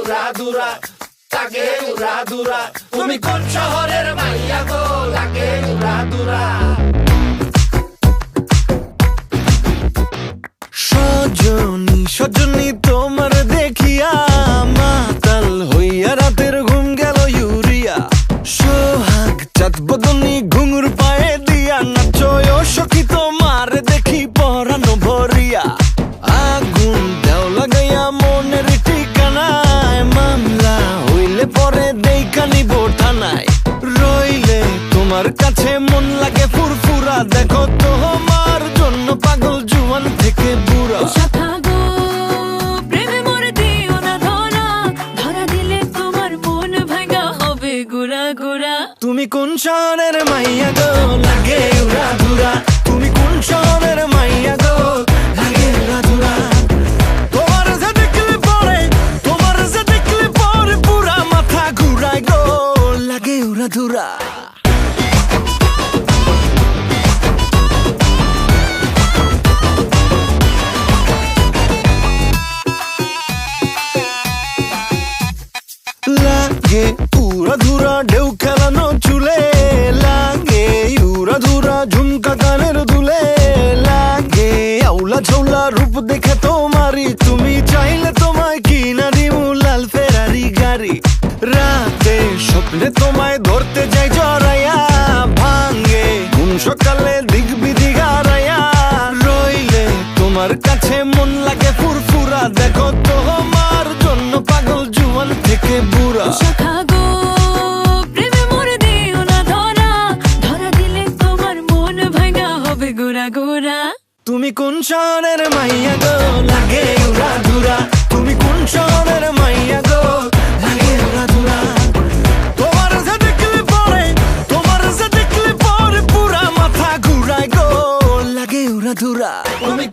উড়াধুরা, লাগে উড়াধুরা। তুমি কোন শহরের মাইয়া গো, লাগে উড়াধুরা। সজনী সজনী তোমার দেখিয়া মাতাল হইয়া রাতের ঘুম গেল ইউরিয়া। সোহাগ চাঁদ বদনী ঘুঙুর পায়ে দিয়া নাচয় সখী তোমার দেখি পরানো ভরিয়া। আগুন দেও লাগাইয়া মনের ঠিকানায়, মামলা হইলে পরে দেইখা নিব থানায়। রইলে তোমার কাছে মন লাগে ফুরফুরা, দেখো তোমার জন্য পাগল জুয়ান থেকে বুড়া। তুমি কোন শহরের মাইয়া গো, লাগে উড়াধুরা। তুমি কোন শহরের মাইয়া গো, লাগে উড়াধুরা। তোমার যে দেখলে পরে, তোমার যে দেখলে পরে পুরা মাথা ঘুরায় গো, লাগে উড়াধুরা। লাগে উড়াধুরা ঢেউ খেলানো চুলে, লাগে উড়াধুরা ঝুমকা কানের দুলে, লাগে আউলা ঝৌলা রূপ দেখে তোমারি, তুমি চাইলে তোমায় কিনা দিমু লাল ফেরারি গাড়ি। রাতে স্বপ্নে তোমায় ধরতে যাই জড়াইয়া, ভাঙ্গে ঘুম সকালে দিক বিধি হারাইয়া। রইলে তোমার কাছে মন লাগে ফুরফুরা, দেখো তোমার জন্য পাগল জুয়ান থেকে বুড়া। তুমি কোন শহরের মাইয়া গো, লাগে উড়াধুরা। তুমি কোন শহরের মাইয়া গো, লাগে উড়াধুরা। তোমার যে দেখলে পরে, তোমার যে দেখলে পরে পুরা মাথা ঘুরায় গো, লাগে উড়াধুরা। তুমি